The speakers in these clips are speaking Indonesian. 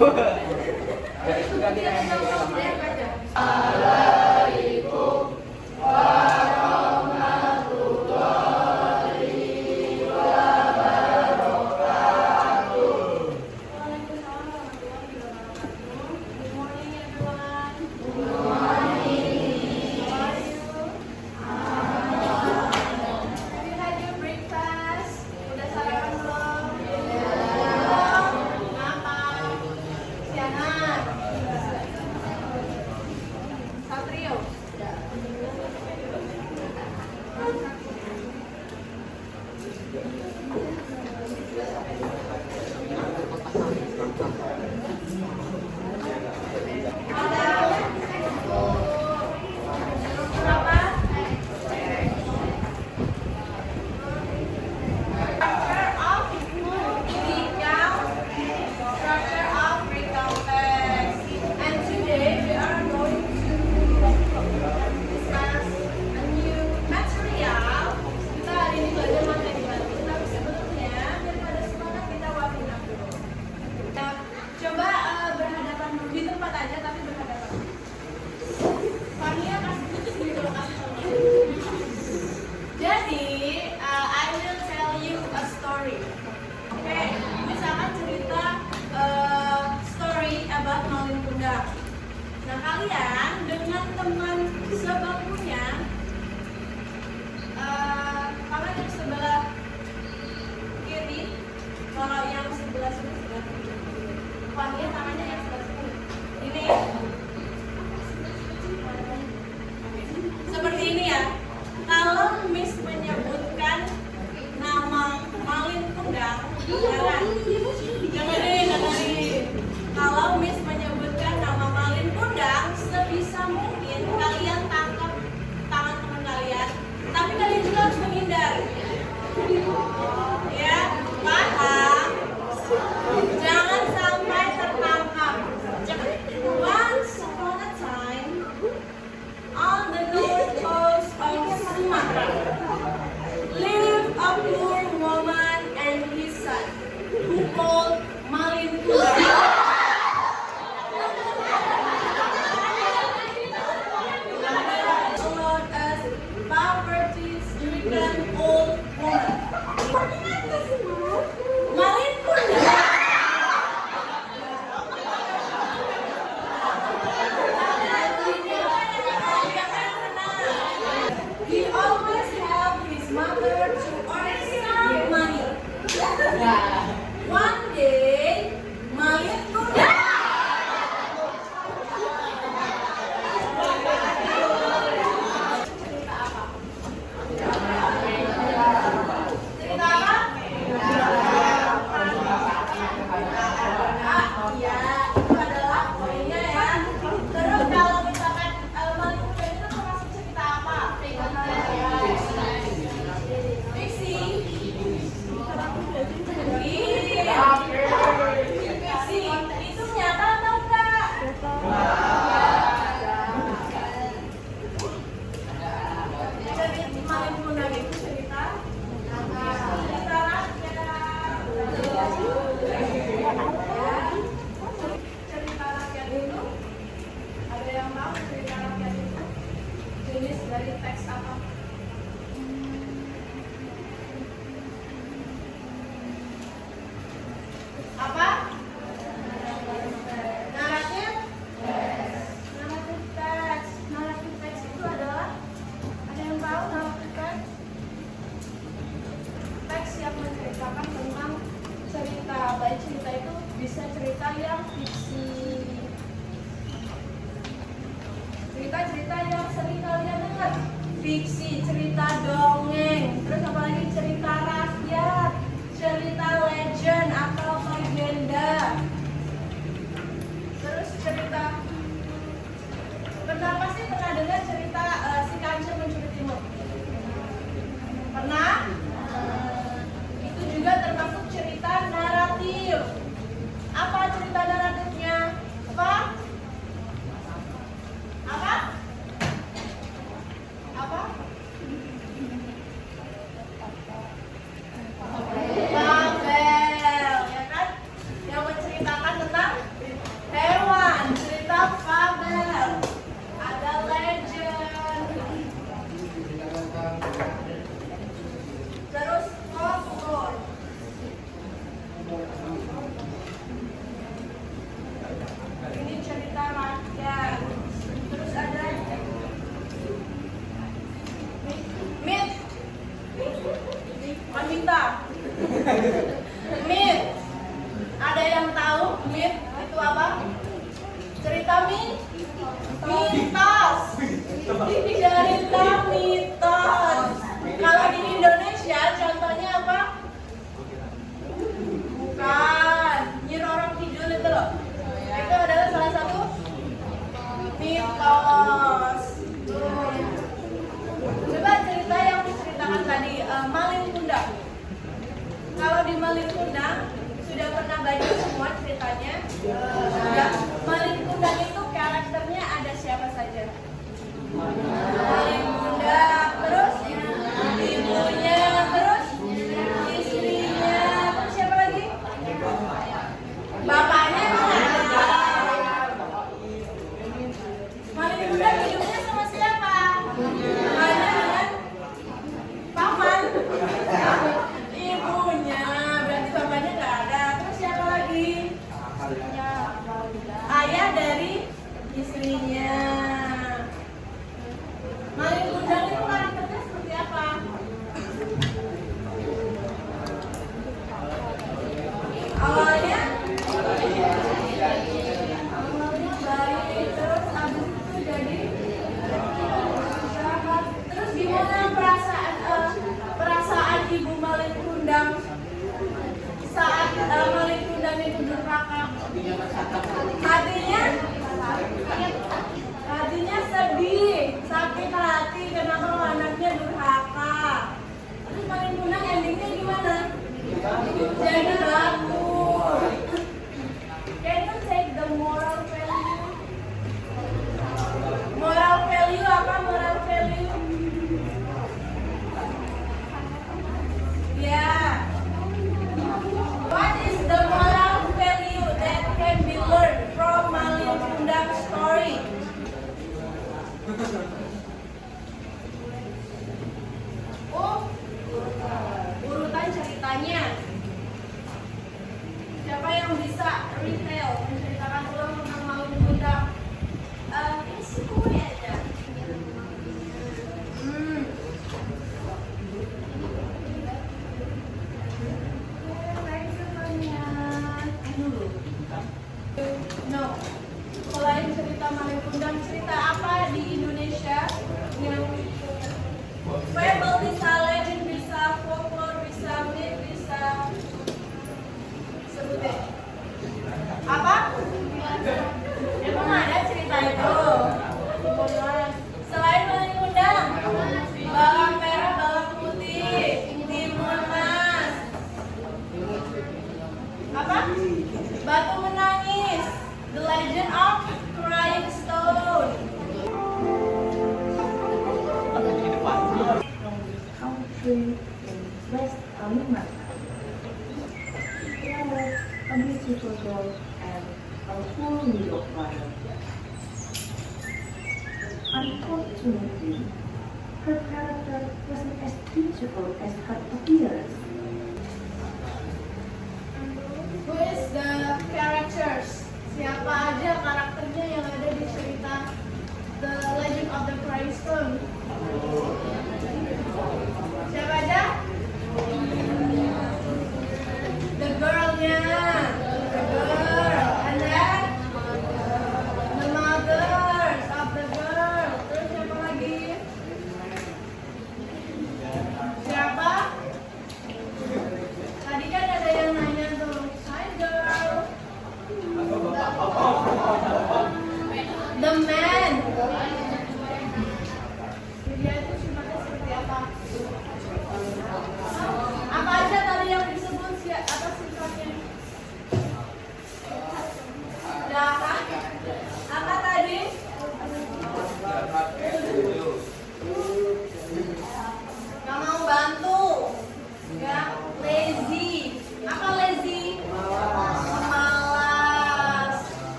Itu ganti yang Nah, kalian dengan teman sebangkunya, kalian yang sebelah kiri, kalau yang sebelah sini sebelah kiri, Fania tangannya yang sebelah sini. Ini seperti ini ya. Kalau Miss menyebutkan nama Malin Kundang, jangan dengerin. Kalau Miss menyebutkan nama Malin Kundang, sebisa mungkin kalian tangkap tangan teman kalian, tapi kalian juga harus menghindar. Ya, paham? Jangan sampai tertangkap. Once upon a time, on the north coast of Sumatra, lived a poor woman and his son, who called Malin Kundang. Old woman. Malin Kundang. He always helped his mother to earn some money. One day, Malin Kundang dari teks apa? Apa? Naratif? Naratif teks. Naratif teks itu adalah, ada yang tahu naratif teks? Teks yang menceritakan tentang cerita. Baik cerita itu bisa cerita yang fiksi, cerita-cerita yang sering kalian dengar, fiksi, cerita dongeng, terus apalagi cerita rakyat, cerita legend atau legenda, terus cerita, pernah pasti pernah dengar cerita si Kancil Mencuri Timur? Pernah? Itu juga termasuk cerita naratif. Apa cerita naratifnya? Apa? Apa? Apa? Fabel. ceritanya? Ya, Malin Kundang itu karakternya ada siapa saja? Malin Kundang, terus ibunya, terus istrinya, terus siapa lagi? Bapaknya emang ada. Malin Kundang hidupnya sama siapa? Hanya dengan paman. Ibunya, berarti bapaknya nggak ada. Terus siapa lagi? Ayah dari istrinya. Malin Kundang itu karakternya seperti apa? Awalnya baik, terus abis itu jadi jahat. Terus gimana perasaan ibu Malin Kundang saat Malin Kundang itu durhaka? Hatinya sedih, sakit hati kenapa anaknya durhaka. Terus Malin Kundang endingnya gimana? Jadi batu. Can you take the moral value? Moral value apa? Moral value? Yeah. What is the moral value that can be learned from Malin Kundang's story? Urutan ceritanya. Siapa yang bisa retail menceritakan ulang tentang Malin Kundang? Ini sih gue aja. No. Selain cerita Malin Kundang, cerita apa di Indonesia yang fable bisa, legend bisa, folklore bisa, myth bisa? Sebut deh. Apa? Emang ada cerita itu? Selain Malin Kundang, bawang merah, bawang putih, timun mas. Apa? Batu menangis, The Legend of Crying Stone. Country in West Kalimantan. There was a beautiful girl and a full meal of water. Unfortunately, her character wasn't as beautiful as her appearance. Who is the characters? Siapa aja karakternya yang ada di cerita The Legend of the Crying Stone? Siapa aja? The girl-nya, the girl, and then the mothers of the girl. Terus siapa lagi? Siapa?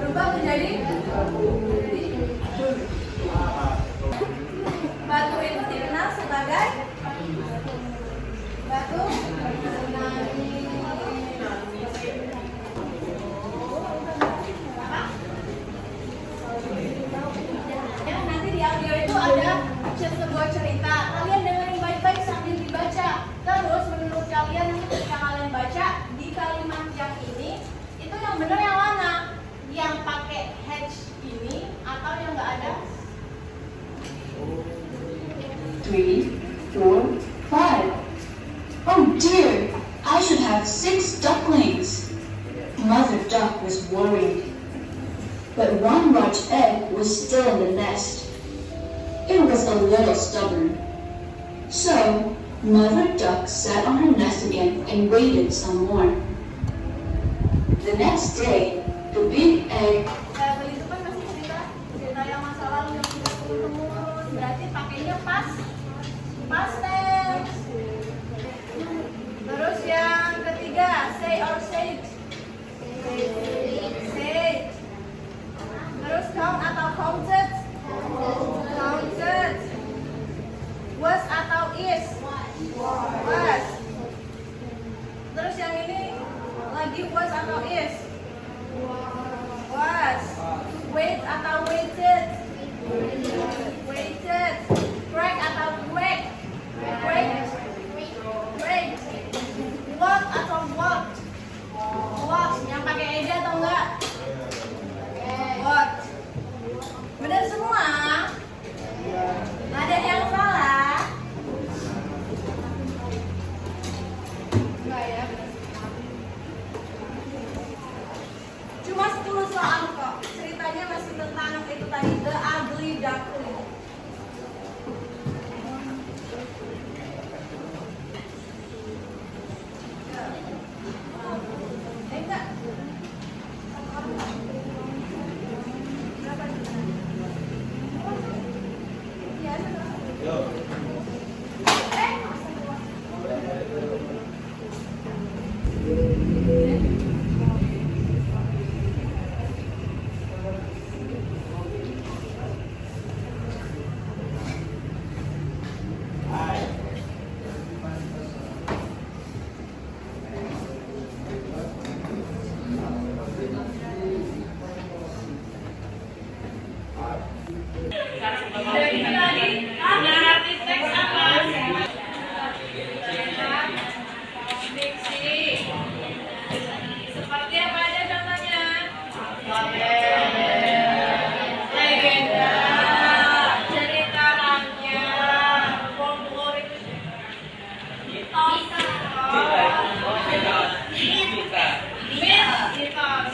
berubah menjadi batu itu dikenal sebagai batu ya, nanti di audio itu ada sebuah cerita. Kalian dengerin baik-baik sambil dibaca. Terus menurut kalian nanti ketika kalian baca di kalimat yang ini, itu yang benar yang mana? Yang pakai H ini atau yang nggak ada? 3, 4, 5. Oh dear, I should have 6 ducklings. Mother Duck was worried. But one large egg was still in the nest. It was a little stubborn. So, Mother Duck sat on her nest again and waited some more. The next day, the big egg Itu kan masih cerita yang masa lalu yang sudah turun-temurun. Berarti pakainya past tense. Terus yang ketiga, say or said. Said. Terus count atau counted. Counted. Was atau is. Was. Terus yang ini lagi was atau is. Was. Wait atau waited. Waited. Break atau break. Break. Break. Walk atau walked. Walked. Yang pakai ed atau enggak? Walked. Benar semua? Ada yang salah? Enggak ya, benar semua. Cuma 10 soal kok. Ceritanya masih tentang itu tadi, The Ugly Duckling. Enggak. Berapa? Iya, seperti apa aja contohnya? Legenda, cerita rakyat, folklorik, mitos, mitos.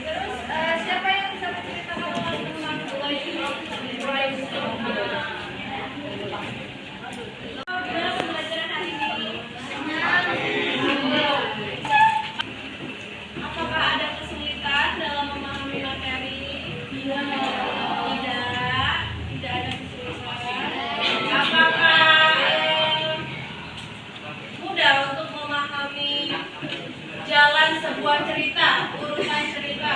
Terus siapa yang bisa menceritakan tentang Legend of Bryce? Gimana pembelajaran hari ini? Apakah ada kesulitan dalam memahami materi? Tidak, tidak ada kesulitan. Apakah mudah untuk memahami jalan sebuah cerita, urutan cerita?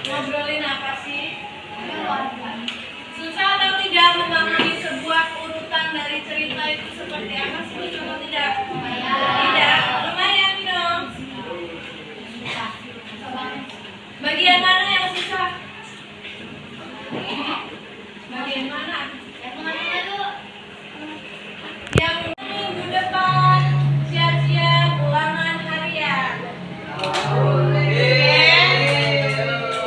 Ngobrolin apa sih? Susah atau tidak memahami sebuah urutan dari cerita itu seperti apa sih? Atau tidak? Tidak. Lumayan dong. Bagian mana yang susah? Bagian mana? Yang minggu depan siap-siap ulangan harian.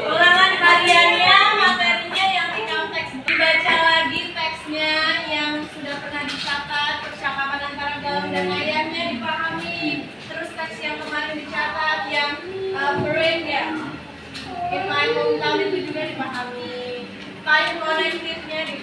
Ulangan hariannya, materinya yang di teks, dibaca lagi teksnya yang sudah pernah dicatat, percakapan antara galang dan ayamnya dipahami, terus teks yang kemarin dicatat yang brain ya, in my hometown itu juga dipahami, time connectivenya dipahami.